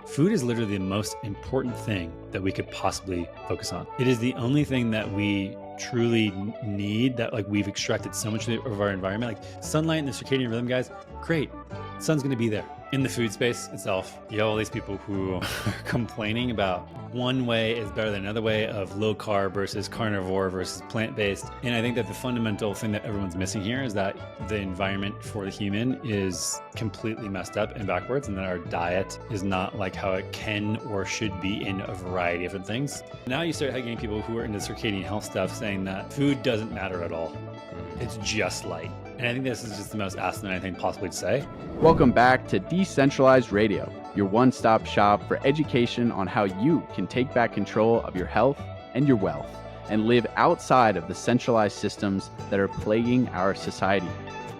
Food is literally the most important thing that we could possibly focus on. It is the only thing that we truly need, that like we've extracted so much of our environment. Like sunlight and the circadian rhythm, guys, great. Sun's going to be there. In the food space itself, you have all these people who are complaining about one way is better than another way of low carb versus carnivore versus plant-based. And I think that the fundamental thing that everyone's missing here is that the environment for the human is completely messed up and backwards, and that our diet is not like how it can or should be in a variety of different things. Now you start getting people who are into circadian health stuff saying that food doesn't matter at all. It's just light. And I think this is just the most asinine thing possibly to say. Welcome back to Decentralized Radio, your one-stop shop for education on how you can take back control of your health and your wealth and live outside of the centralized systems that are plaguing our society.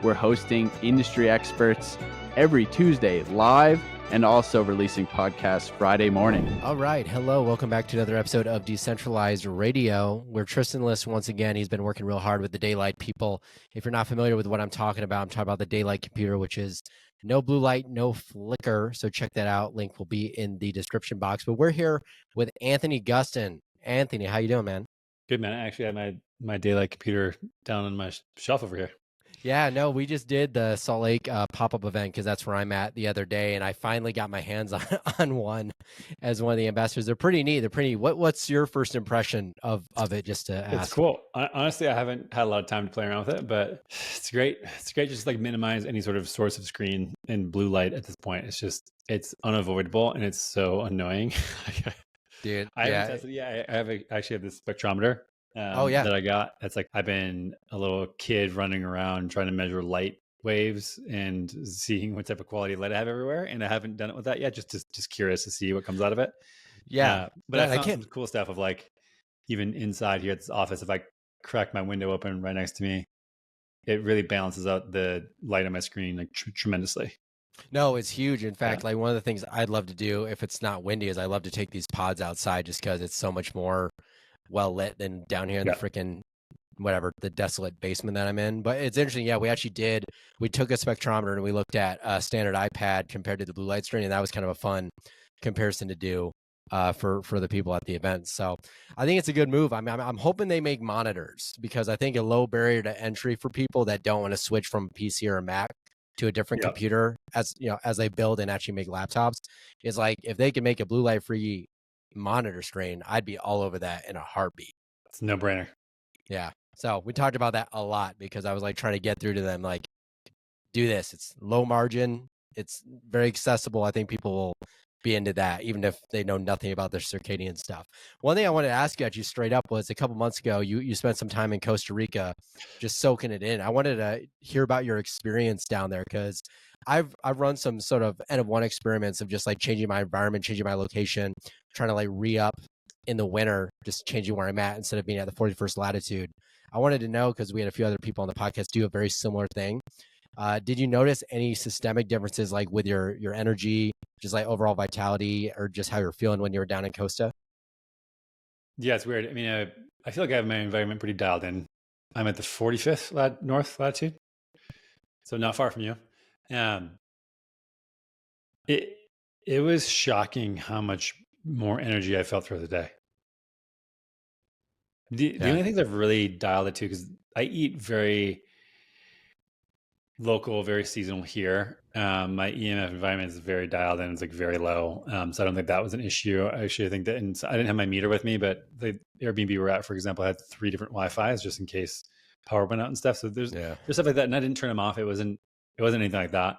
We're hosting industry experts every Tuesday live and also releasing podcasts Friday morning. All right. Hello. Welcome back to another episode of Decentralized Radio, where Tristan lists once again. He's been working real hard with the daylight people. If you're not familiar with what I'm talking about the daylight computer, which is no blue light, no flicker. So check that out. Link will be in the description box. But we're here with Anthony Gustin. Anthony, how you doing, man? Good, man. I actually had my daylight computer down on my shelf over here. Yeah, no, we just did the Salt Lake pop-up event because that's where I'm at the other day, and I finally got my hands on one as one of the ambassadors. They're pretty neat. They're pretty. What's your first impression of it? Just to ask. It's cool. Honestly, I haven't had a lot of time to play around with it, but it's great. It's great. Just like minimize any sort of source of screen and blue light at this point. It's unavoidable and it's so annoying. Dude, I haven't tested it yet. I actually have this spectrometer. That I got. That's like I've been a little kid running around trying to measure light waves and seeing what type of quality light I have everywhere, and I haven't done it with that yet. Just curious to see what comes out of it. But I found some cool stuff of like even inside here at this office. If I crack my window open right next to me, it really balances out the light on my screen like tremendously. No, it's huge. In fact, like one of the things I'd love to do if it's not windy is I love to take these pods outside just because it's so much more well lit than down here in the freaking the desolate basement that I'm in. But it's interesting. Yeah, we took a spectrometer and we looked at a standard iPad compared to the blue light screen, and that was kind of a fun comparison to do for the people at the event. So I think it's a good move. I'm hoping they make monitors, because I think a low barrier to entry for people that don't want to switch from a PC or a Mac to a different computer as they build and actually make laptops is like, if they can make a blue light free monitor screen, I'd be all over that in a heartbeat. It's a no-brainer. Yeah. So we talked about that a lot because I was like trying to get through to them, like, do this. It's low margin. It's very accessible. I think people will be into that, even if they know nothing about their circadian stuff. One thing I wanted to ask you actually straight up was, a couple months ago, you spent some time in Costa Rica just soaking it in. I wanted to hear about your experience down there, because I've run some sort of N of 1 experiments of just like changing my environment, changing my location, trying to like re-up in the winter, just changing where I'm at instead of being at the 41st latitude. I wanted to know, because we had a few other people on the podcast do a very similar thing. Did you notice any systemic differences, like with your energy, just like overall vitality, or just how you're feeling when you were down in Costa? Yeah, it's weird. I mean, I feel like I have my environment pretty dialed in. I'm at the 45th north latitude, so not far from you. It was shocking how much more energy I felt throughout the day. The only things I've really dialed it to, because I eat very local, very seasonal here. My EMF environment is very dialed in. It's like very low. So I don't think that was an issue. Actually, I think that, and I didn't have my meter with me, but the Airbnb we were at, for example, had 3 different Wi-Fi's just in case power went out and stuff. So there's stuff like that. And I didn't turn them off. It wasn't anything like that.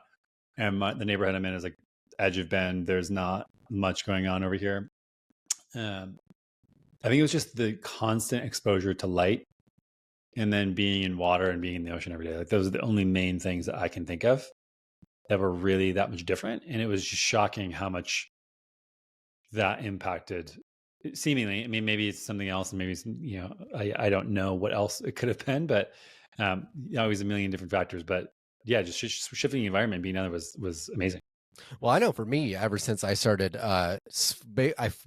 And the neighborhood I'm in is like edge of Bend. There's not much going on over here. I think it was just the constant exposure to light, and then being in water and being in the ocean every day. Like those are the only main things that I can think of that were really that much different. And it was just shocking how much that impacted, seemingly. I mean, maybe it's something else, and maybe it's, I don't know what else it could have been, but always a million different factors. But yeah, just shifting the environment, being other was amazing. Well, I know for me, ever since I started, I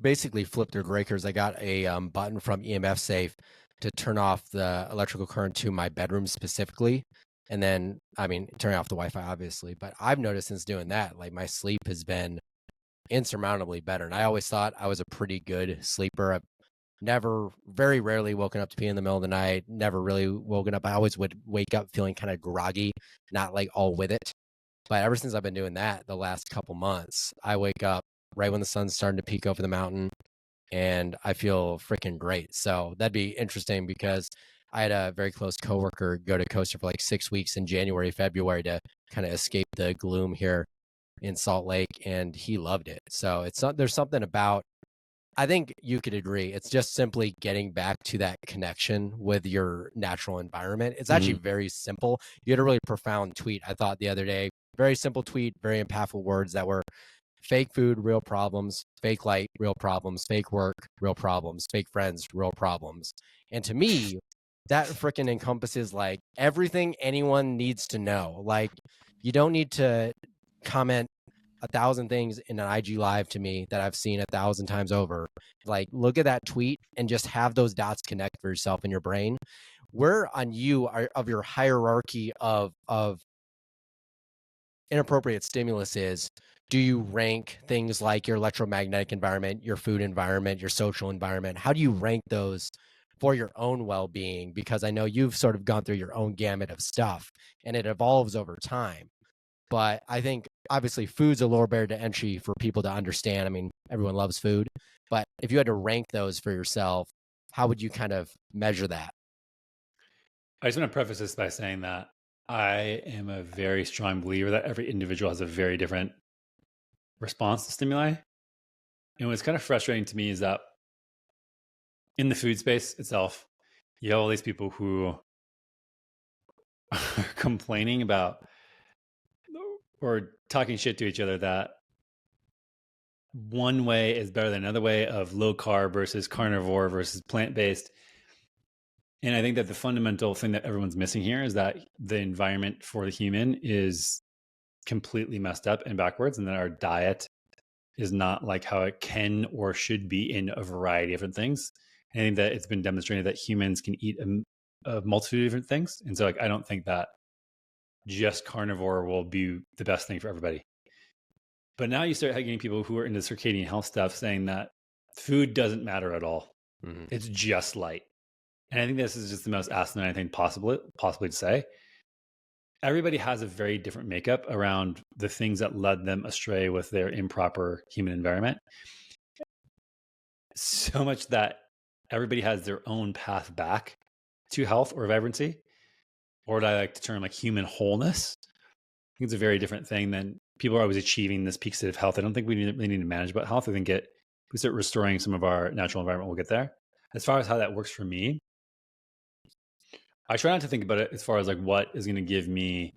basically flipped through breakers. I got a button from EMF Safe to turn off the electrical current to my bedroom specifically. And then, turning off the Wi-Fi, obviously. But I've noticed since doing that, like my sleep has been insurmountably better. And I always thought I was a pretty good sleeper. I've never, very rarely woken up to pee in the middle of the night, never really woken up. I always would wake up feeling kind of groggy, not like all with it. But ever since I've been doing that the last couple months, I wake up right when the sun's starting to peek over the mountain and I feel freaking great. So that'd be interesting because I had a very close coworker go to Costa for like 6 weeks in January, February to kind of escape the gloom here in Salt Lake, and he loved it. So it's not, there's something about, I think you could agree, it's just simply getting back to that connection with your natural environment. It's actually very simple. You had a really profound tweet, I thought, the other day. Very simple tweet, very impactful words that were fake food, real problems, fake light, real problems, fake work, real problems, fake friends, real problems. And to me, that freaking encompasses like everything anyone needs to know. Like, you don't need to comment 1,000 things in an IG live to me that I've seen 1,000 times over. Like, look at that tweet and just have those dots connect for yourself in your brain. Where on you are of your hierarchy of inappropriate stimulus is, do you rank things like your electromagnetic environment, your food environment, your social environment? How do you rank those for your own well-being? Because I know you've sort of gone through your own gamut of stuff and it evolves over time. But I think obviously food's a lower barrier to entry for people to understand. I mean, everyone loves food, but if you had to rank those for yourself, how would you kind of measure that? I just want to preface this by saying that I am a very strong believer that every individual has a very different response to stimuli. And what's kind of frustrating to me is that in the food space itself, you have all these people who are complaining about or talking shit to each other that one way is better than another way of low carb versus carnivore versus plant-based. And I think that the fundamental thing that everyone's missing here is that the environment for the human is completely messed up and backwards, and that our diet is not like how it can or should be in a variety of different things. And I think that it's been demonstrated that humans can eat a multitude of different things. And so like, I don't think that just carnivore will be the best thing for everybody. But now you start getting people who are into circadian health stuff saying that food doesn't matter at all. It's just light. And I think this is just the most asinine thing possibly to say. Everybody has a very different makeup around the things that led them astray with their improper human environment. So much that everybody has their own path back to health or vibrancy, or what I like to term like human wholeness. I think it's a very different thing than people are always achieving this peak state of health. I don't think we really need to manage about health. I think if we start restoring some of our natural environment, we'll get there. As far as how that works for me, I try not to think about it as far as like what is going to give me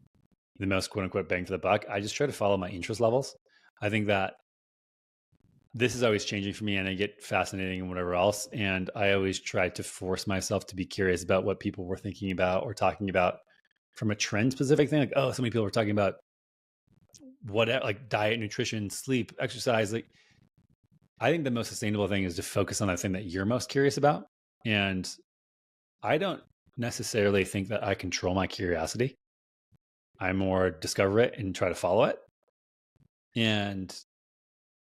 the most quote unquote bang for the buck. I just try to follow my interest levels. I think that this is always changing for me and I get fascinating and whatever else. And I always try to force myself to be curious about what people were thinking about or talking about from a trend specific thing. Like, oh, so many people were talking about what, like diet, nutrition, sleep, exercise. Like, I think the most sustainable thing is to focus on that thing that you're most curious about. And I don't necessarily think that I control my curiosity. I more discover it and try to follow it. And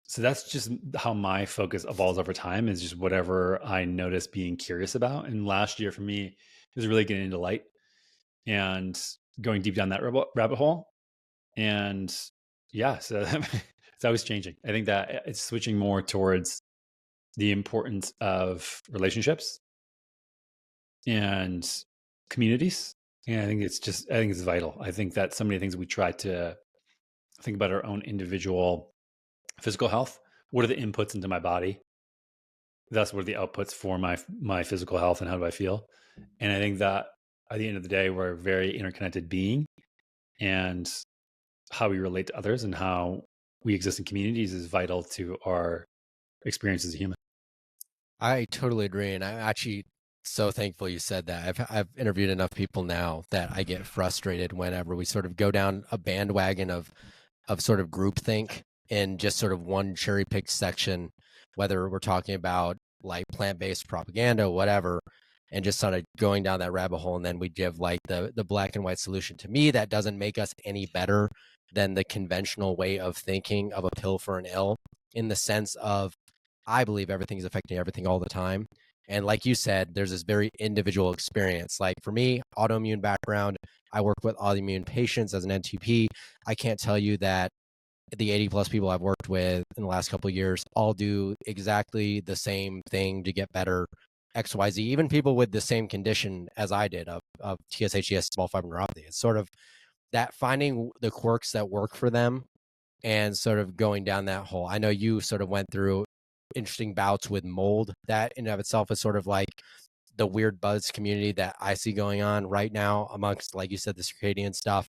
so that's just how my focus evolves over time, is just whatever I notice being curious about. And last year for me, it was really getting into light and going deep down that rabbit hole. And yeah, so it's always changing. I think that it's switching more towards the importance of relationships and communities. And I think it's vital. I think that so many things we try to think about our own individual physical health. What are the inputs into my body? That's what are the outputs for my physical health, and how do I feel? And I think that at the end of the day, we're a very interconnected being, and how we relate to others and how we exist in communities is vital to our experience as a human. I totally agree. And I'm actually so thankful you said that. I've interviewed enough people now that I get frustrated whenever we sort of go down a bandwagon of sort of groupthink in just sort of one cherry picked section, whether we're talking about like plant-based propaganda, whatever, and just sort of going down that rabbit hole. And then we give like the black and white solution. To me, that doesn't make us any better than the conventional way of thinking of a pill for an ill. in the sense of I believe everything is affecting everything all the time. And like you said, there's this very individual experience. Like for me, autoimmune background, I work with autoimmune patients as an NTP. I can't tell you that the 80 plus people I've worked with in the last couple of years all do exactly the same thing to get better XYZ, even people with the same condition as I did of TSHES small fiber neuropathy. It's sort of that finding the quirks that work for them and sort of going down that hole. I know you sort of went through interesting bouts with mold. That in and of itself is sort of like the weird buzz community that I see going on right now amongst, like you said, the circadian stuff.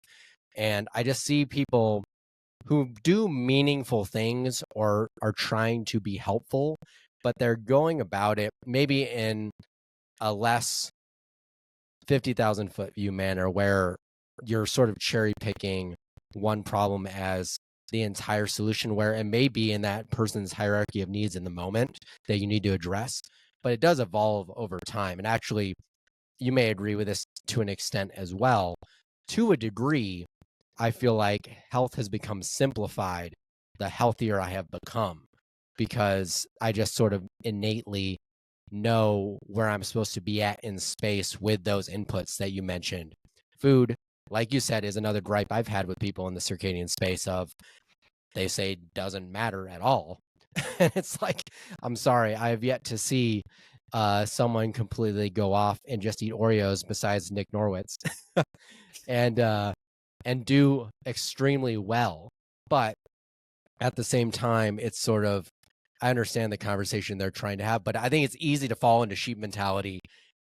And I just see people who do meaningful things or are trying to be helpful, but they're going about it maybe in a less 50,000 foot view manner where you're sort of cherry picking one problem as the entire solution, where it may be in that person's hierarchy of needs in the moment that you need to address, but it does evolve over time. And actually, you may agree with this to an extent as well. To a degree, I feel like health has become simplified the healthier I have become, because I just sort of innately know where I'm supposed to be at in space with those inputs that you mentioned. Food, like you said, is another gripe I've had with people in the circadian space of they say doesn't matter at all. And it's like, I'm sorry, I have yet to see someone completely go off and just eat Oreos besides Nick Norwitz and do extremely well. But at the same time, it's sort of, I understand the conversation they're trying to have, but I think it's easy to fall into sheep mentality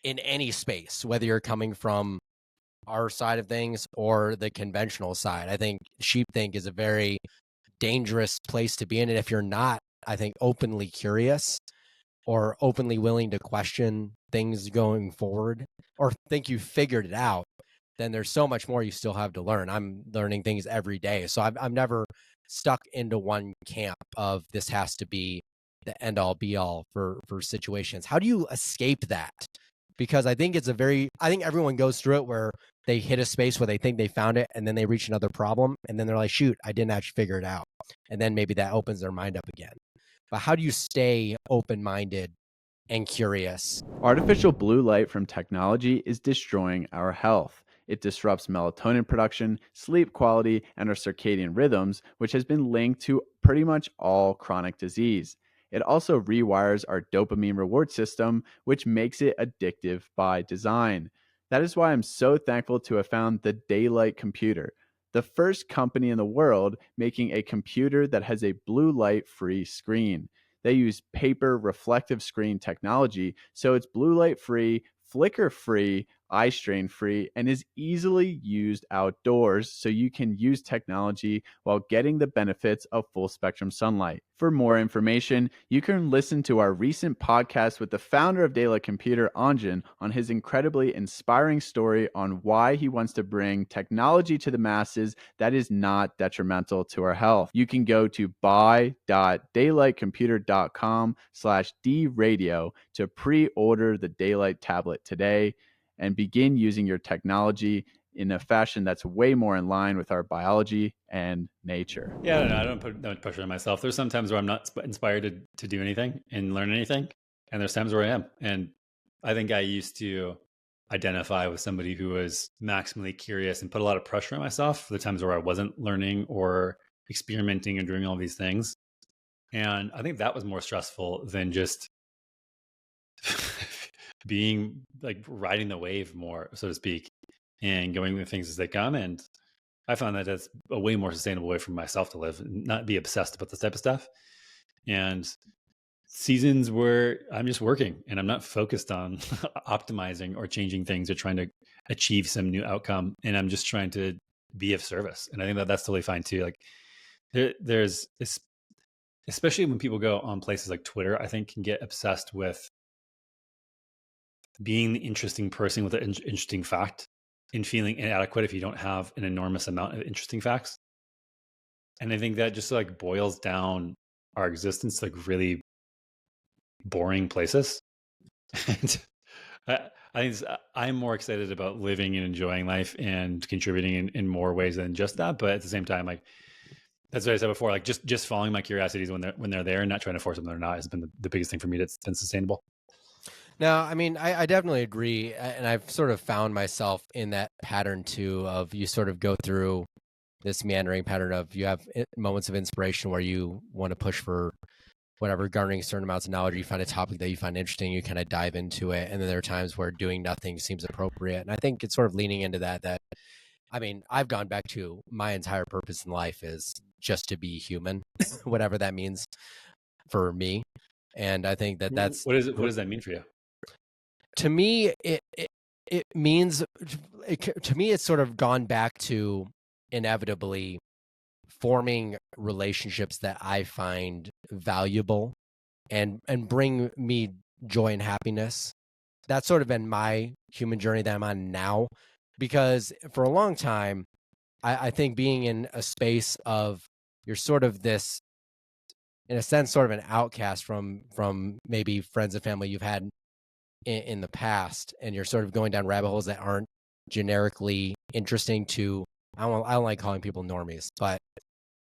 in any space, whether you're coming from our side of things or the conventional side. I think sheepthink is a very dangerous place to be in. And if you're not, I think, openly curious or openly willing to question things going forward or think you figured it out, then there's so much more you still have to learn. I'm learning things every day. So I'm never stuck into one camp of this has to be the end all be all for situations. How do you escape that? Because I think I think everyone goes through it where they hit a space where they think they found it and then they reach another problem and then they're like, shoot, I didn't actually figure it out. And then maybe that opens their mind up again. But how do you stay open-minded and curious? Artificial blue light from technology is destroying our health. It disrupts melatonin production, sleep quality, and our circadian rhythms, which has been linked to pretty much all chronic disease. It also rewires our dopamine reward system, which makes it addictive by design. That is why I'm so thankful to have found the Daylight computer, the first company in the world making a computer that has a blue light free screen. They use paper reflective screen technology, so it's blue light free, flicker free, eye strain free, and is easily used outdoors, so you can use technology while getting the benefits of full spectrum sunlight. For more information, you can listen to our recent podcast with the founder of Daylight Computer, Anjan, on his incredibly inspiring story on why he wants to bring technology to the masses that is not detrimental to our health. You can go to buy.daylightcomputer.com/dradio to pre-order the Daylight tablet today and begin using your technology in a fashion that's way more in line with our biology and nature. Yeah, I don't know. I don't put that much pressure on myself. There's some times where I'm not inspired to do anything and learn anything. And there's times where I am. And I think I used to identify with somebody who was maximally curious and put a lot of pressure on myself for the times where I wasn't learning or experimenting and doing all these things. And I think that was more stressful than just being like riding the wave more, so to speak, and going with things as they come. And I found that that's a way more sustainable way for myself to live and not be obsessed about this type of stuff. And seasons where I'm just working and I'm not focused on optimizing or changing things or trying to achieve some new outcome. And I'm just trying to be of service. And I think that that's totally fine too. Like there's this, especially when people go on places like Twitter, I think can get obsessed with being the interesting person with an interesting fact and feeling inadequate if you don't have an enormous amount of interesting facts. And I think that just like boils down our existence to like really boring places. And I'm more excited about living and enjoying life and contributing in more ways than just that. But at the same time, like That's what I said before. Like just following my curiosities when they're there and not trying to force them or not has been the biggest thing for me that's been sustainable. No, I mean, I definitely agree. And I've sort of found myself in that pattern too, of you sort of go through this meandering pattern of you have moments of inspiration where you want to push for whatever, garnering certain amounts of knowledge. You find a topic that you find interesting, you kind of dive into it. And then there are times where doing nothing seems appropriate. And I think it's sort of leaning into that, I mean, I've gone back to my entire purpose in life is just to be human, whatever that means for me. And I think that's what does that mean for you? To me, it means, to me, it's sort of gone back to inevitably forming relationships that I find valuable and bring me joy and happiness. That's sort of been my human journey that I'm on now, because for a long time, I think being in a space of, you're sort of this, in a sense, sort of an outcast from maybe friends and family you've had in the past, and you're sort of going down rabbit holes that aren't generically interesting to, I don't like calling people normies, but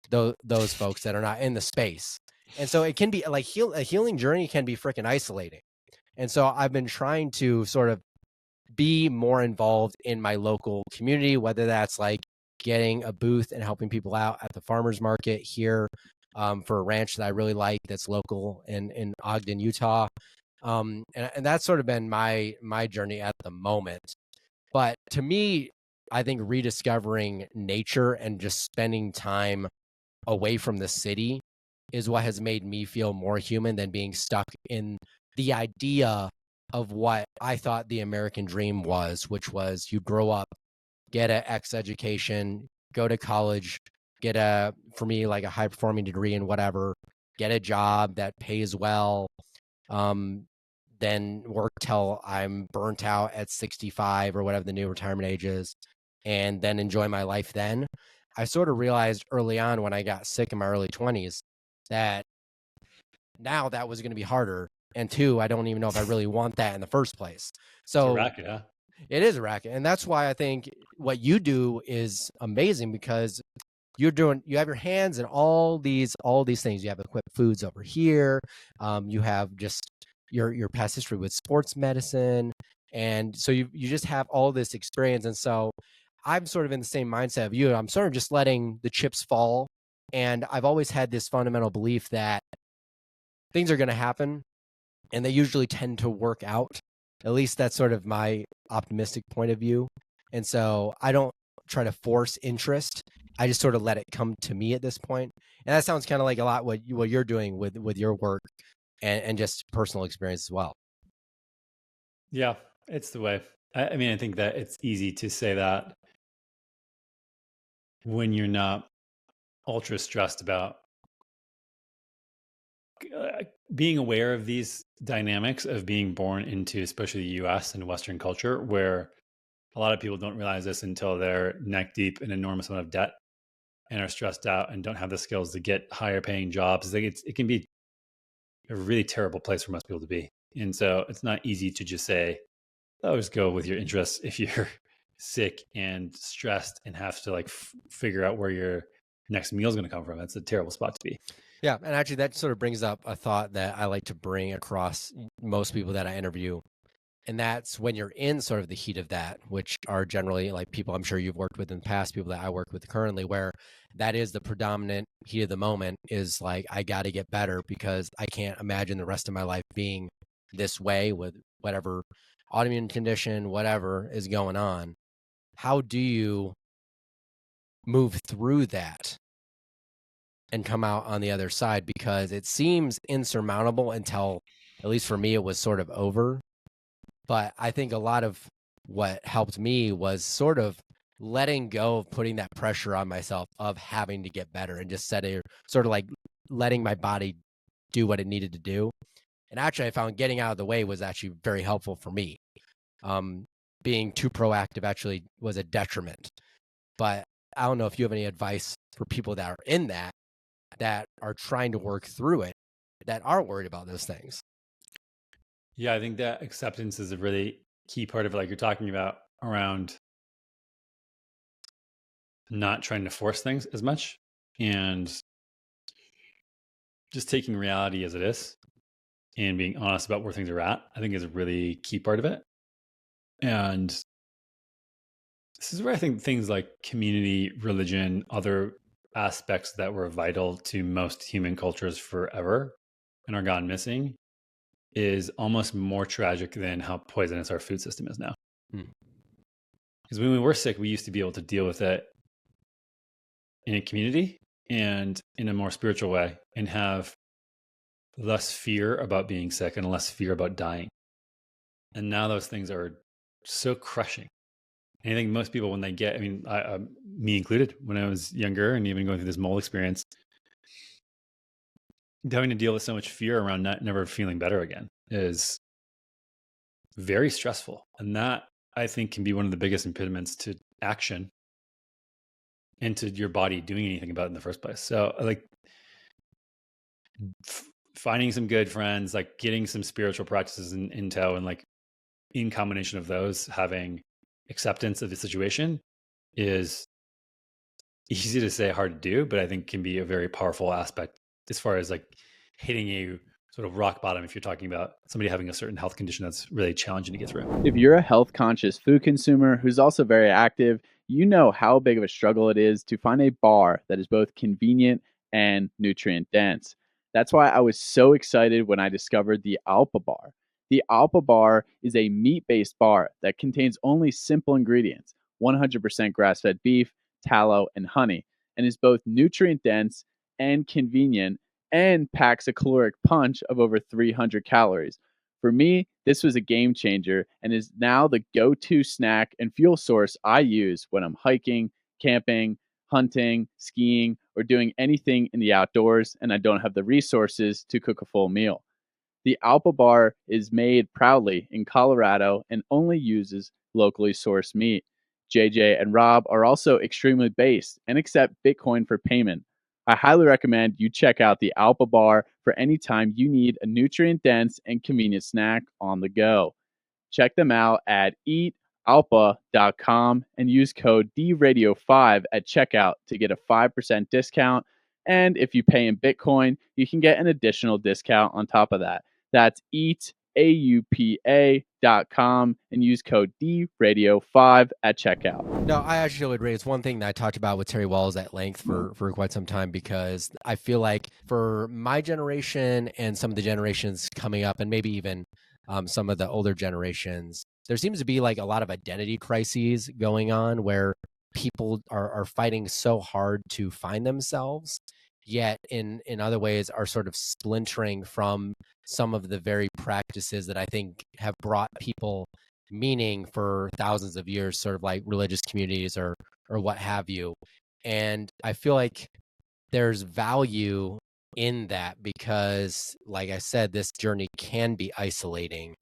those folks that are not in the space. And so it can be like a healing journey can be freaking isolating. And so I've been trying to sort of be more involved in my local community, whether that's like getting a booth and helping people out at the farmers market here, for a ranch that I really like that's local in Ogden, Utah. And that's sort of been my journey at the moment. But to me, I think rediscovering nature and just spending time away from the city is what has made me feel more human than being stuck in the idea of what I thought the American dream was, which was you grow up, get an X education, go to college, get for me, like a high performing degree in whatever, get a job that pays well, then work till I'm burnt out at 65 or whatever the new retirement age is, and then enjoy my life then. I sort of realized early on when I got sick in my early 20s that now that was going to be harder. And two, I don't even know if I really want that in the first place. So it's a racket, huh? It is a racket. And that's why I think what you do is amazing, because you have your hands in all these things. You have equipped foods over here. You have just your past history with sports medicine. And so you just have all this experience. And so I'm sort of in the same mindset of you. I'm sort of just letting the chips fall. And I've always had this fundamental belief that things are going to happen, and they usually tend to work out. At least that's sort of my optimistic point of view. And so I don't try to force interest. I just sort of let it come to me at this point. And that sounds kind of like a lot what you're doing with your work and just personal experience as well. Yeah, it's the way. I mean, I think that it's easy to say that when you're not ultra stressed about being aware of these dynamics of being born into, especially the US and Western culture, where a lot of people don't realize this until they're neck deep in an enormous amount of debt and are stressed out and don't have the skills to get higher paying jobs. It can be a really terrible place for most people to be. And so it's not easy to just say, oh, just go with your interests if you're sick and stressed and have to like figure out where your next meal is going to come from. That's a terrible spot to be. Yeah. And actually that sort of brings up a thought that I like to bring across most people that I interview. And that's when you're in sort of the heat of that, which are generally like people I'm sure you've worked with in the past, people that I work with currently, where that is the predominant heat of the moment, is like, I got to get better because I can't imagine the rest of my life being this way with whatever autoimmune condition, whatever is going on. How do you move through that and come out on the other side? Because it seems insurmountable until, at least for me, it was sort of over. But I think a lot of what helped me was sort of letting go of putting that pressure on myself of having to get better, and just sort of like letting my body do what it needed to do. And actually, I found getting out of the way was actually very helpful for me. Being too proactive actually was a detriment. But I don't know if you have any advice for people that are in that are trying to work through it, that are worried about those things. Yeah, I think that acceptance is a really key part of it, like you're talking about, around not trying to force things as much And just taking reality as it is and being honest about where things are at, I think is a really key part of it. And this is where I think things like community, religion, other aspects that were vital to most human cultures forever and are gone missing is almost more tragic than how poisonous our food system is now. Because when we were sick, we used to be able to deal with it in a community and in a more spiritual way and have less fear about being sick and less fear about dying. And now those things are so crushing. And I think most people, when they get, I mean, me included, when I was younger and even going through this mold experience, having to deal with so much fear around never feeling better again is very stressful. And that, I think, can be one of the biggest impediments to action and to your body doing anything about it in the first place. So like finding some good friends, like getting some spiritual practices in tow, and like in combination of those, having acceptance of the situation is easy to say, hard to do, but I think can be a very powerful aspect as far as like hitting a sort of rock bottom if you're talking about somebody having a certain health condition that's really challenging to get through. If you're a health conscious food consumer who's also very active, you know how big of a struggle it is to find a bar that is both convenient and nutrient dense. That's why I was so excited when I discovered the Alpa Bar. The Alpa Bar is a meat based bar that contains only simple ingredients: 100% grass fed beef, tallow, and honey, and is both nutrient dense and convenient and packs a caloric punch of over 300 calories. For me, this was a game changer and is now the go to snack and fuel source I use when I'm hiking, camping, hunting, skiing, or doing anything in the outdoors and I don't have the resources to cook a full meal. The Alpa Bar is made proudly in Colorado and only uses locally sourced meat. JJ and Rob are also extremely based and accept Bitcoin for payment. I highly recommend you check out the Alpa Bar for any time you need a nutrient dense and convenient snack on the go. Check them out at eatalpa.com and use code DRadio5 at checkout to get a 5% discount. And if you pay in Bitcoin, you can get an additional discount on top of that. That's eataupa.com and use code DRadio5 at checkout. No, I actually would raise one thing that I talked about with Terry Wells at length for quite some time, because I feel like for my generation and some of the generations coming up, and maybe even some of the older generations, there seems to be like a lot of identity crises going on where people are fighting so hard to find themselves, yet in other ways are sort of splintering from some of the very practices that I think have brought people meaning for thousands of years, sort of like religious communities or what have you. And I feel like there's value in that because, like I said, this journey can be isolating.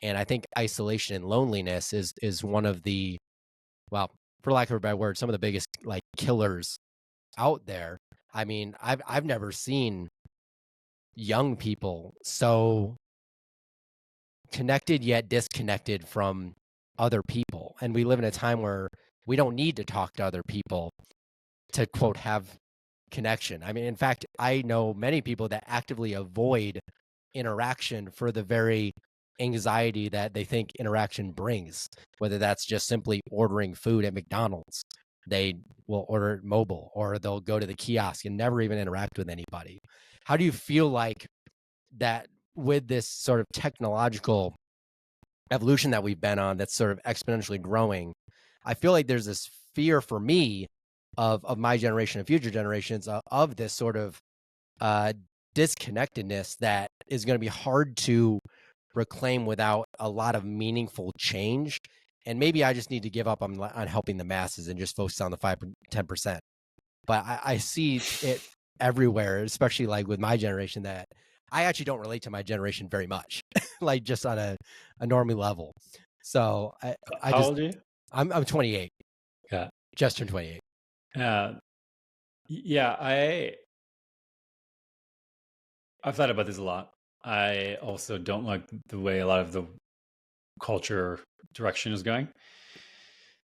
And I think isolation and loneliness is one of the, well, for lack of a better word, some of the biggest like killers out there. I mean, I've never seen young people so connected yet disconnected from other people. And we live in a time where we don't need to talk to other people to, quote, have connection. I mean, in fact, I know many people that actively avoid interaction for the very anxiety that they think interaction brings, whether that's just simply ordering food at McDonald's. They will order it mobile, or they'll go to the kiosk and never even interact with anybody. How do you feel like that with this sort of technological evolution that we've been on that's sort of exponentially growing? I feel like there's this fear for me of my generation and future generations of this sort of disconnectedness that is going to be hard to reclaim without a lot of meaningful change. And maybe I just need to give up on helping the masses and just focus on the 5-10%. But I see it everywhere, especially like with my generation, that I actually don't relate to my generation very much, like just on a normie level. So How old are you? I'm 28. Yeah. Just turned 28. Yeah, I've thought about this a lot. I also don't like the way a lot of the culture direction is going.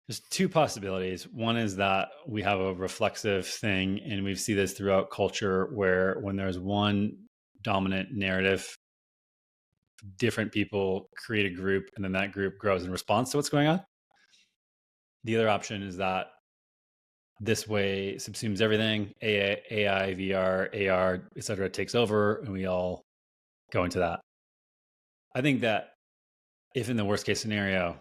There's two possibilities. One is that we have a reflexive thing, and we see this throughout culture where when there's one dominant narrative, different people create a group, and then that group grows in response to what's going on. The other option is that this way subsumes everything, AI, VR, AR, et cetera, takes over, and we all go into that. I think that if in the worst case scenario,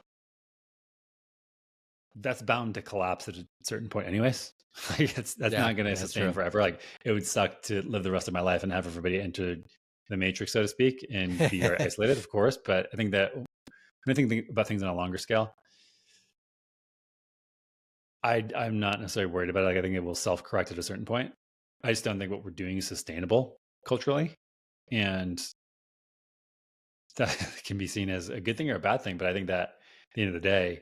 that's bound to collapse at a certain point anyways. Like that's not going to sustain forever. Like it would suck to live the rest of my life and have everybody enter the matrix, so to speak, and be very isolated, of course. But I think that when I think about things on a longer scale, I'm not necessarily worried about it. Like I think it will self-correct at a certain point. I just don't think what we're doing is sustainable culturally. And that can be seen as a good thing or a bad thing. But I think that at the end of the day,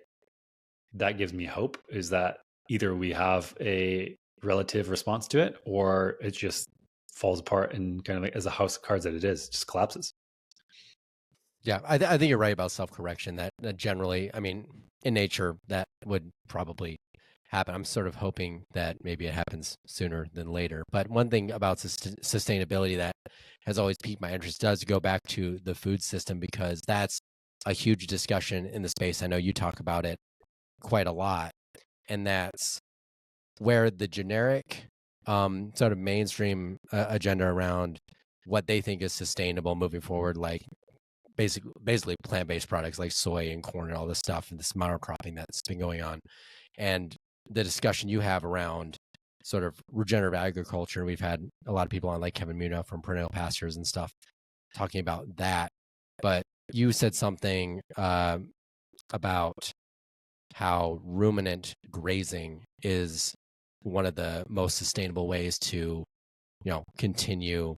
that gives me hope, is that either we have a relative response to it or it just falls apart and kind of like as a house of cards that it is, just collapses. Yeah, I think you're right about self-correction, that generally, I mean, in nature, that would probably happen. I'm sort of hoping that maybe it happens sooner than later. But one thing about sustainability that has always piqued my interest does go back to the food system, because that's a huge discussion in the space. I know you talk about it quite a lot, and that's where the generic sort of mainstream agenda around what they think is sustainable moving forward, like basically plant-based products like soy and corn and all this stuff, and this monocropping that's been going on, and the discussion you have around sort of regenerative agriculture. We've had a lot of people on, like Kevin Muna from Perennial Pastures and stuff, talking about that. But you said something about how ruminant grazing is one of the most sustainable ways to, continue,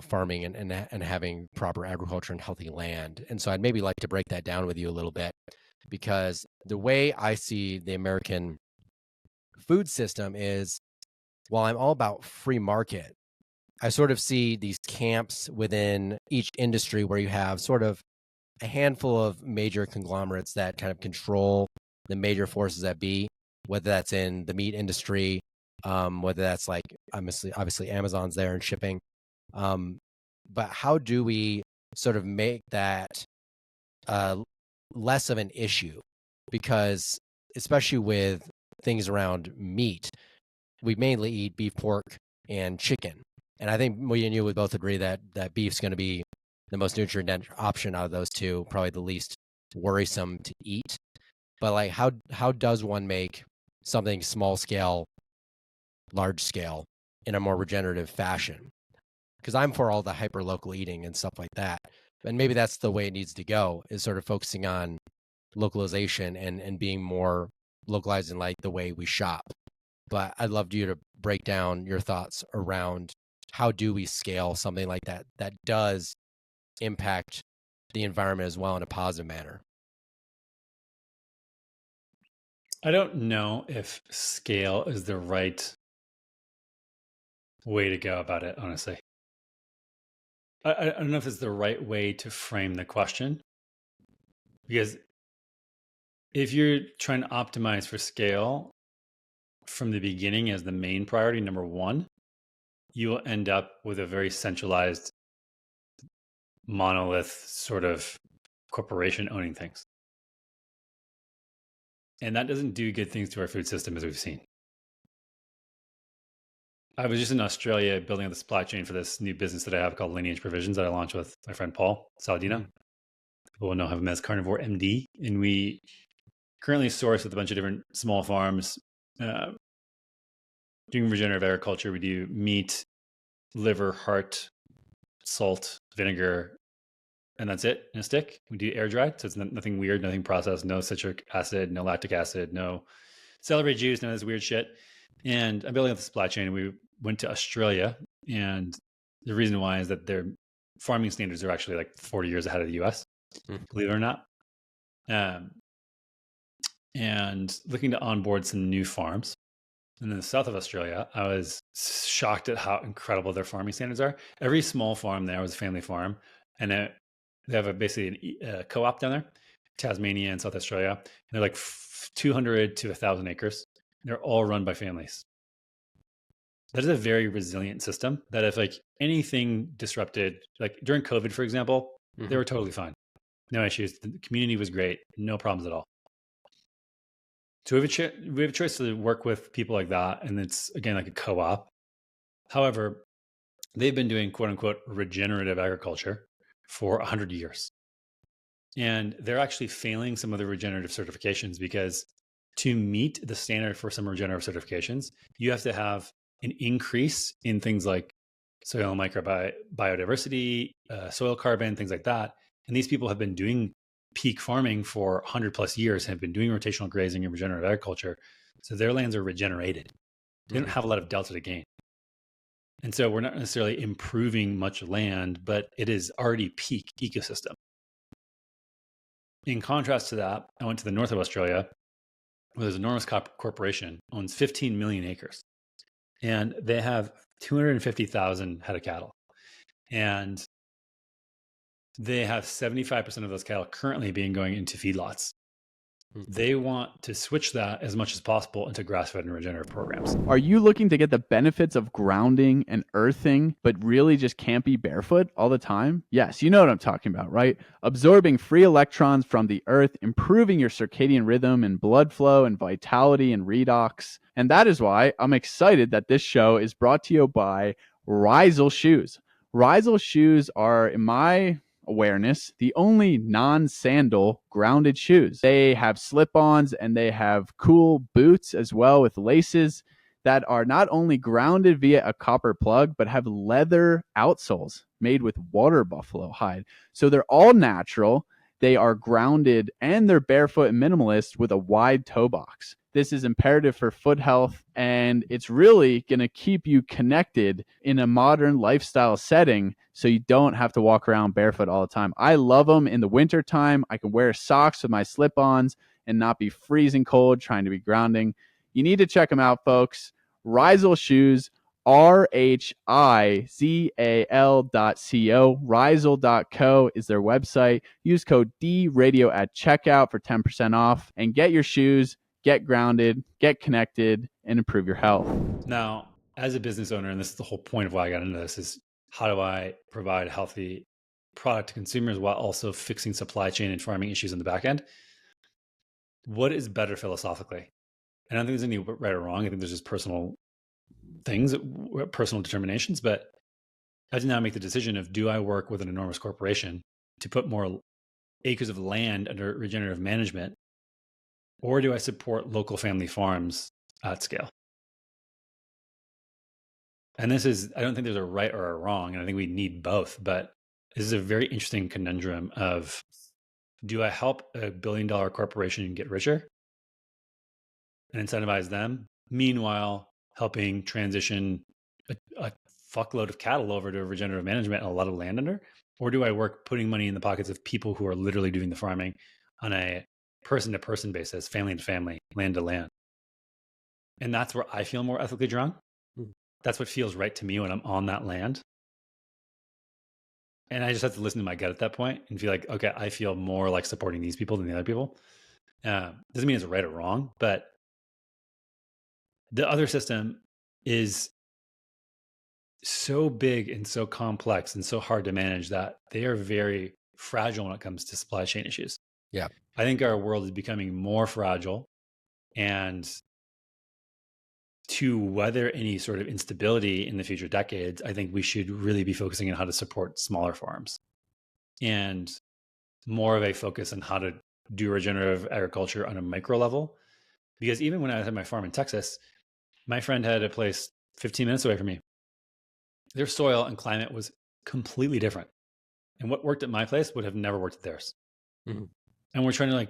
farming and having proper agriculture and healthy land. And so I'd maybe like to break that down with you a little bit, because the way I see the American food system is, while I'm all about free market, I sort of see these camps within each industry where you have sort of a handful of major conglomerates that kind of control the major forces that be, whether that's in the meat industry, whether that's like obviously Amazon's there and shipping. But how do we sort of make that less of an issue? Because especially with things around meat, we mainly eat beef, pork, and chicken. And I think we and you would both agree that beef's going to be the most nutrient-dense option out of those two, probably the least worrisome to eat. But like, how does one make something small scale, large scale in a more regenerative fashion? Because I'm for all the hyper local eating and stuff like that. And maybe that's the way it needs to go, is sort of focusing on localization and being more localized in like the way we shop. But I'd love you to break down your thoughts around how do we scale something like that that does impact the environment as well in a positive manner. I don't know if scale is the right way to go about it, honestly. I don't know if it's the right way to frame the question, because if you're trying to optimize for scale from the beginning as the main priority, number one, you will end up with a very centralized monolith sort of corporation owning things. And that doesn't do good things to our food system, as we've seen. I was just in Australia building up the supply chain for this new business that I have called Lineage Provisions that I launched with my friend Paul Saladino. People will know him as Carnivore MD. And we currently source with a bunch of different small farms doing regenerative agriculture. We do meat, liver, heart, salt, vinegar, and that's it in a stick. We do air dried, so it's nothing weird, nothing processed, no citric acid, no lactic acid, no celery juice, none of this weird shit. And I'm building up the supply chain. And we went to Australia, and the reason why is that their farming standards are actually like 40 years ahead of the US, believe it or not. And looking to onboard some new farms. And in the south of Australia, I was shocked at how incredible their farming standards are. Every small farm there was a family farm, and they have basically a co-op down there. Tasmania and South Australia. And they're like 200 to 1,000 acres. They're all run by families. That is a very resilient system that if like anything disrupted, like during COVID, for example, they were totally fine. No issues. The community was great. No problems at all. So we have a choice to work with people like that. And it's, again, like a co-op. However, they've been doing quote unquote regenerative agriculture for 100 years. And they're actually failing some of the regenerative certifications because to meet the standard for some regenerative certifications, you have to have an increase in things like soil biodiversity, soil carbon, things like that. And these people have been doing peak farming for 100 plus years, have been doing rotational grazing and regenerative agriculture. So their lands are regenerated. They don't have a lot of delta to gain. And so we're not necessarily improving much land, but it is already peak ecosystem. In contrast to that, I went to the north of Australia, where there's an enormous corporation, owns 15 million acres. And they have 250,000 head of cattle. And they have 75% of those cattle currently being going into feedlots. They want to switch that as much as possible into grass-fed and regenerative programs. Are you looking to get the benefits of grounding and earthing, but really just can't be barefoot all the time? Yes, you know what I'm talking about, right? Absorbing free electrons from the earth, improving your circadian rhythm and blood flow and vitality and redox. And that is why I'm excited that this show is brought to you by Rhizal Shoes. Rhizal Shoes are, in my awareness, the only non-sandal grounded shoes. They have slip-ons and they have cool boots as well with laces that are not only grounded via a copper plug, but have leather outsoles made with water buffalo hide. So they're all natural. They are grounded and they're barefoot and minimalist with a wide toe box. This is imperative for foot health, and it's really going to keep you connected in a modern lifestyle setting so you don't have to walk around barefoot all the time. I love them in the winter time. I can wear socks with my slip-ons and not be freezing cold trying to be grounding. You need to check them out, folks. Rhizal Shoes, RHIZAL.co. Rhizal.co is their website. Use code DRadio at checkout for 10% off and get your shoes, get grounded, get connected, and improve your health. Now, as a business owner, and this is the whole point of why I got into this, is how do I provide a healthy product to consumers while also fixing supply chain and farming issues in the back end? What is better philosophically? I don't think there's any right or wrong. I think there's just personal things, personal determinations. But I have to now make the decision of, do I work with an enormous corporation to put more acres of land under regenerative management, or do I support local family farms at scale? And this is, I don't think there's a right or a wrong, and I think we need both. But this is a very interesting conundrum of, do I help a $1 billion corporation get richer and incentivize them, meanwhile helping transition a fuckload of cattle over to regenerative management and a lot of land under? Or do I work putting money in the pockets of people who are literally doing the farming on a person-to-person basis, family to family, land to land? And that's where I feel more ethically drawn. That's what feels right to me when I'm on that land. And I just have to listen to my gut at that point and feel like, okay, I feel more like supporting these people than the other people. Doesn't mean it's right or wrong, but the other system is so big and so complex and so hard to manage that they are very fragile when it comes to supply chain issues. Yeah. I think our world is becoming more fragile, and to weather any sort of instability in the future decades, I think we should really be focusing on how to support smaller farms and more of a focus on how to do regenerative agriculture on a micro level. Because even when I was at my farm in Texas, my friend had a place 15 minutes away from me. Their soil and climate was completely different. And what worked at my place would have never worked at theirs. Mm-hmm. And we're trying to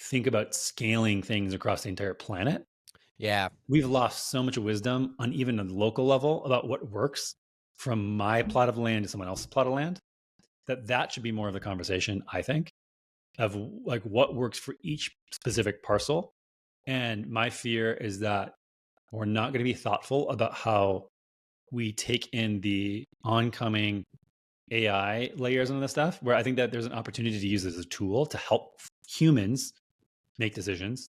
think about scaling things across the entire planet. Yeah. We've lost so much wisdom on even a local level about what works from my plot of land to someone else's plot of land, that should be more of the conversation, I think, of what works for each specific parcel. And my fear is that we're not going to be thoughtful about how we take in the oncoming AI layers and this stuff, where I think that there's an opportunity to use it as a tool to help humans make decisions.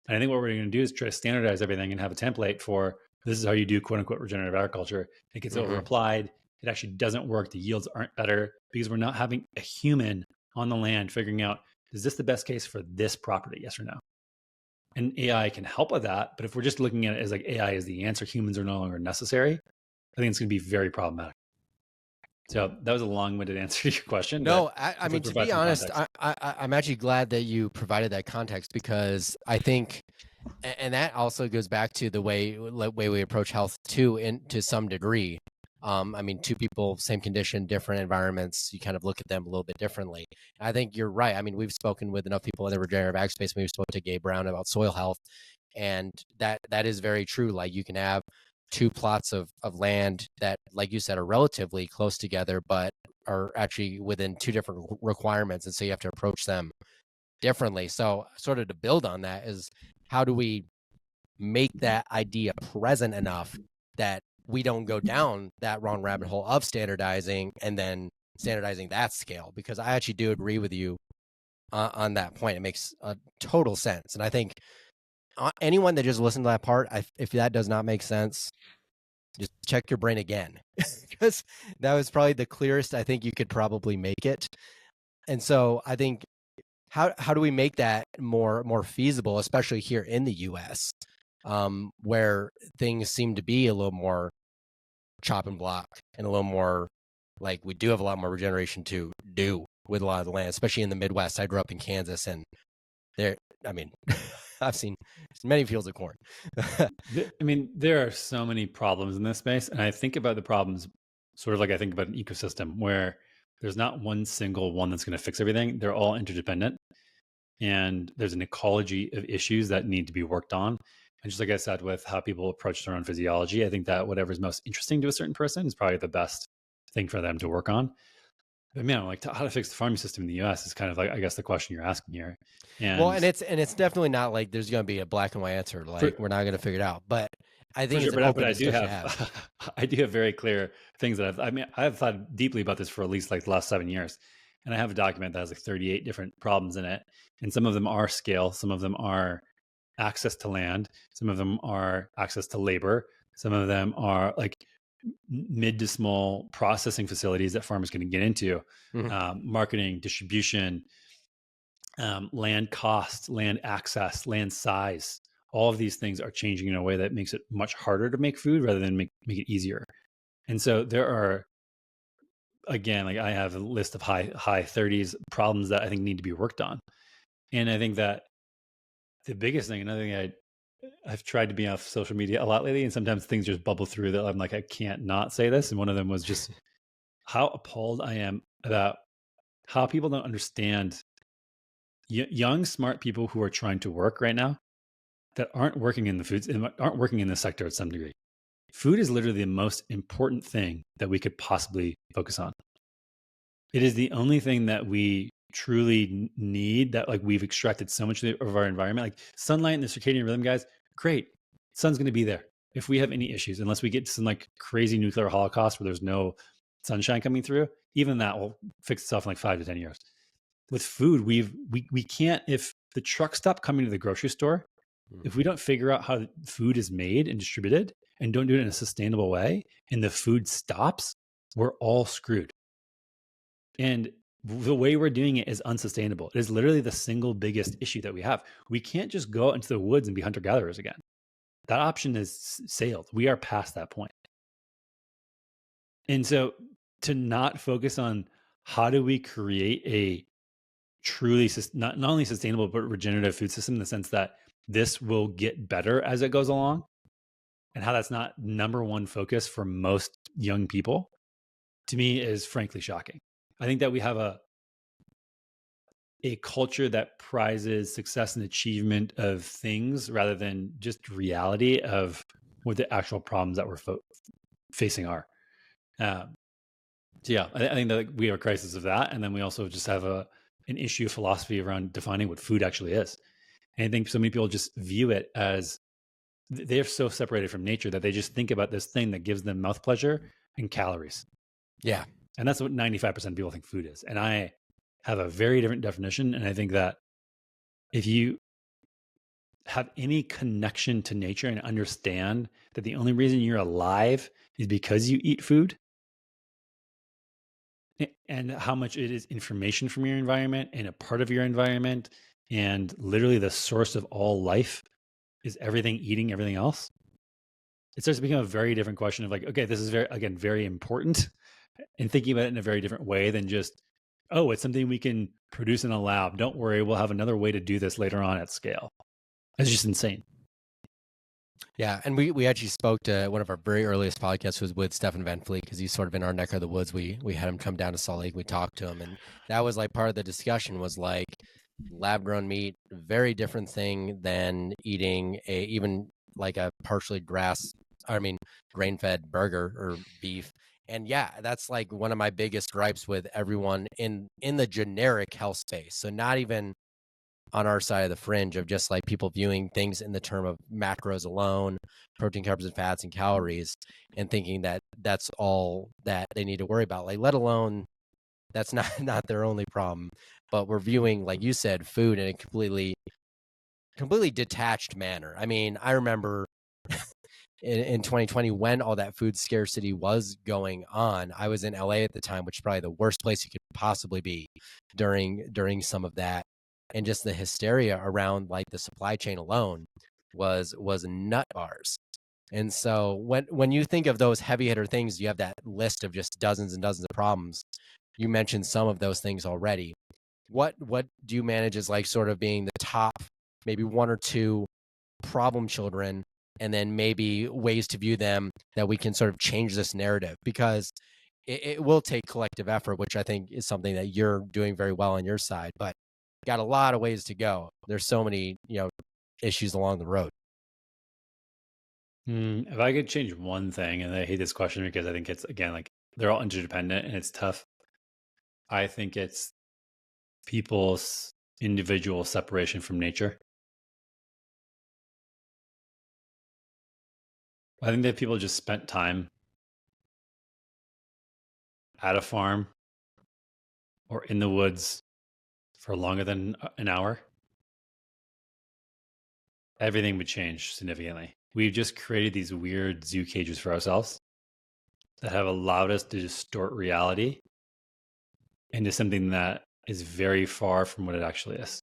And I think what we're going to do is try to standardize everything and have a template for this is how you do quote unquote regenerative agriculture. It gets over applied. It actually doesn't work. The yields aren't better because we're not having a human on the land figuring out, is this the best case for this property? Yes or no? And AI can help with that. But if we're just looking at it as like AI is the answer, humans are no longer necessary, I think it's going to be very problematic. So that was a long-winded answer to your question. No, I mean, to be honest, I'm actually glad that you provided that context, because I think, and that also goes back to the way we approach health too, to some degree. I mean, two people, same condition, different environments, you kind of look at them a little bit differently. I think you're right. I mean, we've spoken with enough people in the regenerative ag space. We spoke to Gabe Brown about soil health, and that is very true. Like, you can have two plots of land that, like you said, are relatively close together, but are actually within two different requirements. And so you have to approach them differently. So sort of to build on that is, how do we make that idea present enough that we don't go down that wrong rabbit hole of standardizing and then standardizing that scale? Because I actually do agree with you on that point. It makes a total sense. And I think anyone that just listened to that part, if that does not make sense, just check your brain again, because that was probably the clearest I think you could probably make it. And so I think, how do we make that more feasible, especially here in the US, where things seem to be a little more chop and block and a little more like we do have a lot more regeneration to do with a lot of the land, especially in the Midwest. I grew up in Kansas, and I mean, I've seen many fields of corn. I mean, there are so many problems in this space. And I think about the problems sort of like I think about an ecosystem where there's not one single one that's going to fix everything. They're all interdependent. And there's an ecology of issues that need to be worked on. And just like I said, with how people approach their own physiology, I think that whatever's most interesting to a certain person is probably the best thing for them to work on. But man, like how to fix the farming system in the US is kind of like, I guess, the question you're asking here. And well, and it's definitely not like there's going to be a black and white answer. Like, we're not going to figure it out. But I think it's an open discussion to have. I do have very clear things that I've thought deeply about this for at least like the last 7 years. And I have a document that has like 38 different problems in it. And some of them are scale. Some of them are access to land. Some of them are access to labor. Some of them are like mid to small processing facilities that farmers can get into, marketing, distribution, land cost, land access, land size. All of these things are changing in a way that makes it much harder to make food rather than make it easier. And so there are, again, like I have a list of high 30s problems that I think need to be worked on. And I think that the biggest thing, another thing I've tried to be off social media a lot lately, and sometimes things just bubble through that I'm like, I can't not say this. And one of them was just how appalled I am about how people don't understand young, smart people who are trying to work right now that aren't working in the foods, aren't working in the sector at some degree. Food is literally the most important thing that we could possibly focus on. It is the only thing that we truly need, that like we've extracted so much of our environment. Like sunlight and the circadian rhythm, guys, great. Sun's going to be there if we have any issues, unless we get some like crazy nuclear holocaust where there's no sunshine coming through. Even that will fix itself in like 5 to 10 years. With food, we can't, if the trucks stop coming to the grocery store, if we don't figure out how food is made and distributed and don't do it in a sustainable way, and the food stops, we're all screwed. And the way we're doing it is unsustainable. It is literally the single biggest issue that we have. We can't just go out into the woods and be hunter-gatherers again. That option is sailed. We are past that point. And so to not focus on how do we create a truly not only sustainable, but regenerative food system, in the sense that this will get better as it goes along, and how that's not number one focus for most young people, to me is frankly shocking. I think that we have a culture that prizes success and achievement of things rather than just reality of what the actual problems that we're facing are. So yeah, I think that we have a crisis of that. And then we also just have an issue of philosophy around defining what food actually is. And I think so many people just view it as they're so separated from nature that they just think about this thing that gives them mouth pleasure and calories. Yeah. And that's what 95% of people think food is. And I have a very different definition. And I think that if you have any connection to nature and understand that the only reason you're alive is because you eat food, and how much it is information from your environment and a part of your environment, and literally the source of all life is everything eating everything else, it starts to become a very different question of like, okay, this is very important, and thinking about it in a very different way than just, oh, it's something we can produce in a lab. Don't worry, we'll have another way to do this later on at scale. It's just insane. Yeah, and we actually spoke to one of our very earliest podcasts was with Stefan Van Fleet, because he's sort of in our neck of the woods. We had him come down to Salt Lake. We talked to him, and that was like part of the discussion was like lab grown meat, very different thing than eating even like a partially grain fed burger or beef. And yeah, that's like one of my biggest gripes with everyone in the generic health space. So not even on our side of the fringe of just like people viewing things in the term of macros alone, protein, carbs, and fats and calories, and thinking that that's all that they need to worry about. Like, let alone that's not their only problem, but we're viewing, like you said, food in a completely detached manner. I mean, I remember in 2020 when all that food scarcity was going on, I was in LA at the time, which is probably the worst place you could possibly be during some of that. And just the hysteria around like the supply chain alone was nut bars. And so when you think of those heavy hitter things, you have that list of just dozens and dozens of problems. You mentioned some of those things already. What do you manage as like sort of being the top, maybe one or two problem children, and then maybe ways to view them that we can sort of change this narrative? Because it will take collective effort, which I think is something that you're doing very well on your side, but got a lot of ways to go. There's so many, issues along the road. If I could change one thing, and I hate this question because I think it's, again, like they're all interdependent and it's tough. I think it's people's individual separation from nature. I think that people just spent time at a farm or in the woods for longer than an hour, everything would change significantly. We've just created these weird zoo cages for ourselves that have allowed us to distort reality into something that is very far from what it actually is.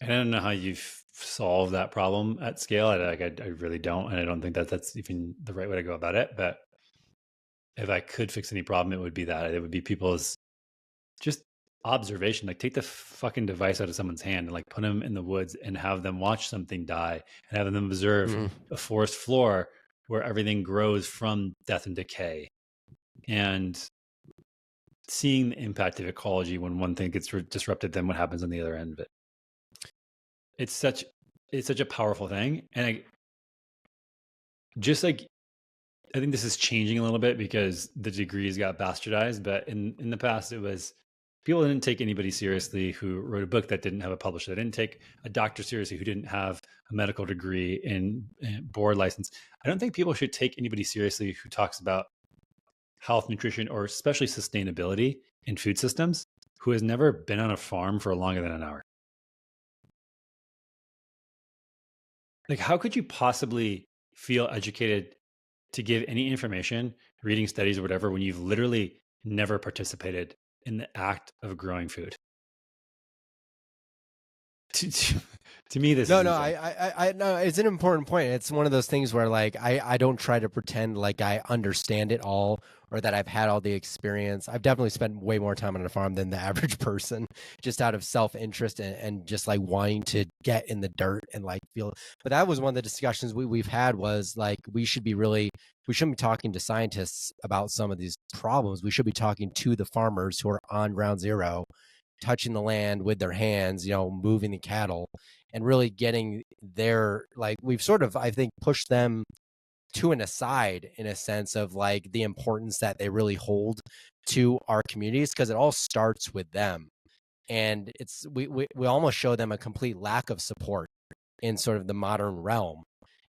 And I don't know how you've solved that problem at scale. I really don't. And I don't think that that's even the right way to go about it. But if I could fix any problem, it would be that. It would be people's just observation. Like, take the fucking device out of someone's hand and like put them in the woods and have them watch something die and have them observe a forest floor where everything grows from death and decay, and seeing the impact of ecology when one thing gets disrupted, then what happens on the other end of it. It's such a powerful thing. And I think this is changing a little bit because the degrees got bastardized, but in the past it was people didn't take anybody seriously who wrote a book that didn't have a publisher. They didn't take a doctor seriously who didn't have a medical degree and board license. I don't think people should take anybody seriously who talks about health, nutrition, or especially sustainability in food systems, who has never been on a farm for longer than an hour. Like, how could you possibly feel educated to give any information, reading studies or whatever, when you've literally never participated in the act of growing food? To me, this No, is no, insane. I no, it's an important point. It's one of those things where like I don't try to pretend like I understand it all or that I've had all the experience. I've definitely spent way more time on a farm than the average person, just out of self-interest and just like wanting to get in the dirt and like feel. But that was one of the discussions we've had, was like we shouldn't be talking to scientists about some of these problems. We should be talking to the farmers who are on ground zero, touching the land with their hands, moving the cattle, and really getting their, like, we've sort of, I think, pushed them to an aside in a sense of like the importance that they really hold to our communities, because it all starts with them. And it's we almost show them a complete lack of support in sort of the modern realm.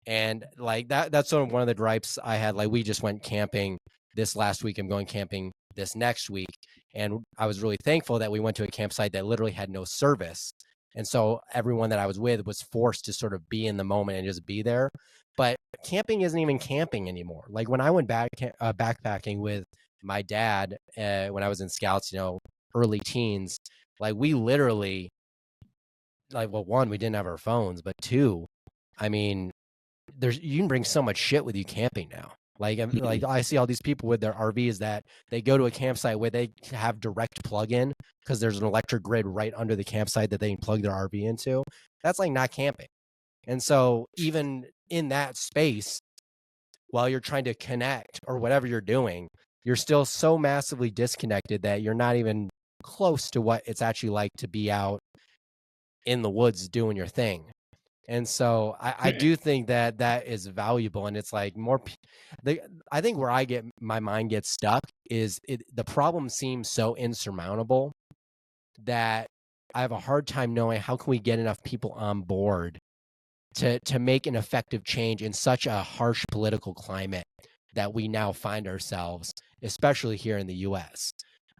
And like that's sort of one of the gripes I had. Like, we just went camping this last week. I'm going camping this next week. And I was really thankful that we went to a campsite that literally had no service. And so everyone that I was with was forced to sort of be in the moment and just be there. But camping isn't even camping anymore. Like when I went back backpacking with my dad when I was in Scouts, early teens, like we literally, like, well, one, we didn't have our phones, but two, I mean, you can bring so much shit with you camping now. Like I see all these people with their RVs that they go to a campsite where they have direct plug-in because there's an electric grid right under the campsite that they can plug their RV into. That's like not camping. And so even in that space, while you're trying to connect or whatever you're doing, you're still so massively disconnected that you're not even close to what it's actually like to be out in the woods doing your thing. And so I do think that that is valuable. And it's like I think where my mind gets stuck is the problem seems so insurmountable that I have a hard time knowing how can we get enough people on board to make an effective change in such a harsh political climate that we now find ourselves, especially here in the US.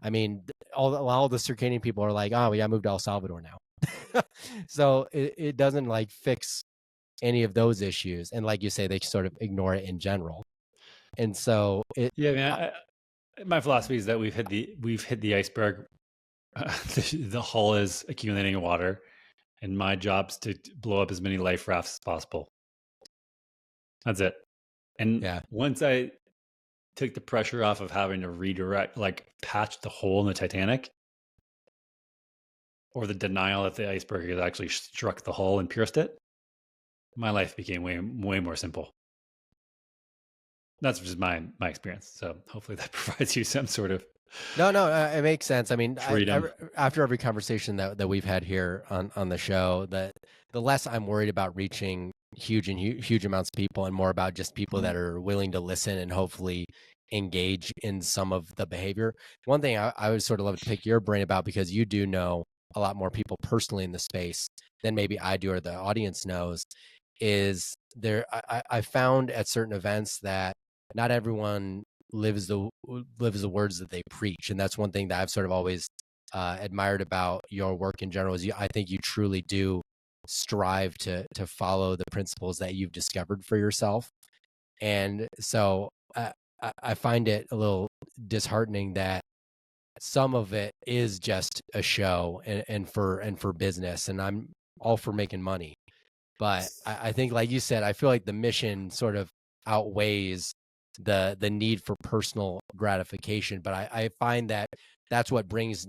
I mean, all the circadian people are like, oh, we got to move to El Salvador now. So it doesn't like fix any of those issues. And like you say, they sort of ignore it in general. And so my philosophy is that we've hit the iceberg. The hull is accumulating in water, and my job's to blow up as many life rafts as possible. That's it. And once I took the pressure off of having to redirect, like patch the hole in the Titanic, or the denial that the iceberg has actually struck the hull and pierced it, my life became way more simple. That's just my experience. So hopefully that provides you some sort of No, it makes sense. I mean, after every conversation that we've had here on the show, that the less I'm worried about reaching huge amounts of people and more about just people that are willing to listen and hopefully engage in some of the behavior. One thing I would sort of love to pick your brain about, because you do know a lot more people personally in the space than maybe I do or the audience knows, is I found at certain events that not everyone lives the words that they preach. And that's one thing that I've sort of always admired about your work in general, is I think you truly do strive to follow the principles that you've discovered for yourself. And so I find it a little disheartening that some of it is just a show and for business, and I'm all for making money. But I think, like you said, I feel like the mission sort of outweighs the need for personal gratification. But I find that that's what brings,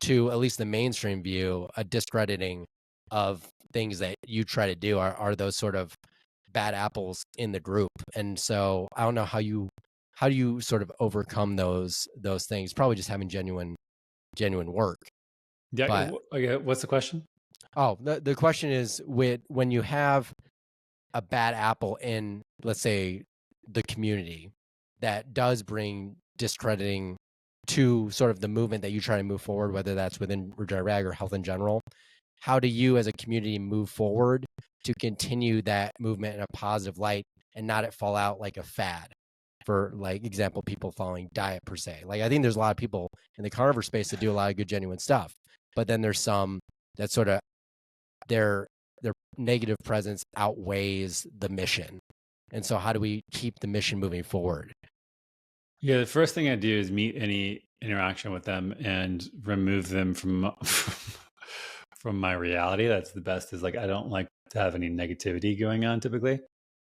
to at least the mainstream view, a discrediting of things that you try to do are those sort of bad apples in the group. And so I don't know how do you sort of overcome those things? Probably just having genuine work. Yeah. But, what's the question? Oh, the question is, when you have a bad apple in, let's say, the community that does bring discrediting to sort of the movement that you try to move forward, whether that's within regenerative or health in general, how do you as a community move forward to continue that movement in a positive light and not it fall out like a fad? For like example, people following diet per se. Like, I think there's a lot of people in the carnivore space that do a lot of good, genuine stuff, but then there's some that sort of their negative presence outweighs the mission. And so how do we keep the mission moving forward? Yeah, the first thing I do is meet any interaction with them and remove them from my reality. That's the best, is like, I don't like to have any negativity going on typically.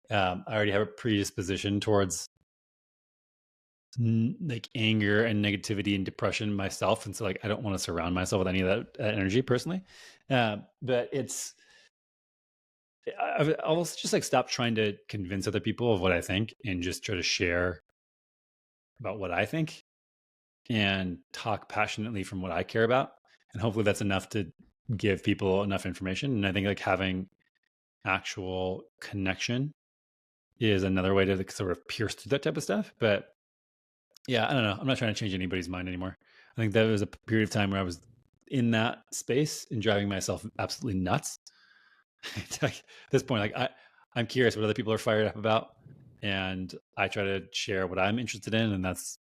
I already have a predisposition towards like anger and negativity and depression myself. And so like, I don't want to surround myself with any of that energy personally. But I'll just like stop trying to convince other people of what I think and just try to share about what I think and talk passionately from what I care about. And hopefully that's enough to give people enough information. And I think like having actual connection is another way to like sort of pierce through that type of stuff. But yeah, I don't know. I'm not trying to change anybody's mind anymore. I think that was a period of time where I was in that space and driving myself absolutely nuts. At this point, like I'm curious what other people are fired up about, and I try to share what I'm interested in, and that's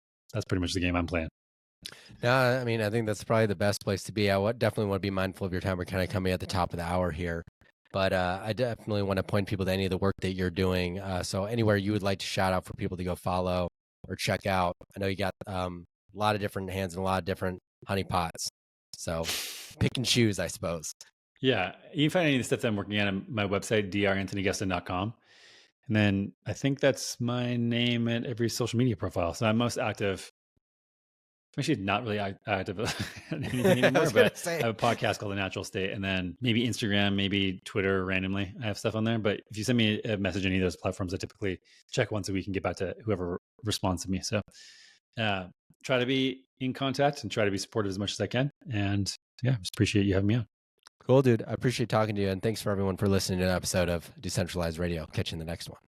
pretty much the game I'm playing. No, I mean, I think that's probably the best place to be. Definitely want to be mindful of your time. We're kind of coming at the top of the hour here, but I definitely want to point people to any of the work that you're doing. So anywhere you would like to shout out for people to go follow or check out. I know you got a lot of different hands and a lot of different honey pots. So pick and choose, I suppose. Yeah. You can find any of the stuff that I'm working on my website, dranthonygustin.com. And then I think that's my name at every social media profile. So I'm most active. I'm actually not really active on anything anymore, but I have a podcast called The Natural State. And then maybe Instagram, maybe Twitter randomly. I have stuff on there. But if you send me a message on any of those platforms, I typically check once a week and get back to whoever responds to me. So try to be in contact and try to be supportive as much as I can. And yeah, just appreciate you having me on. Cool, dude. I appreciate talking to you. And thanks for everyone for listening to an episode of Decentralized Radio. Catch you in the next one.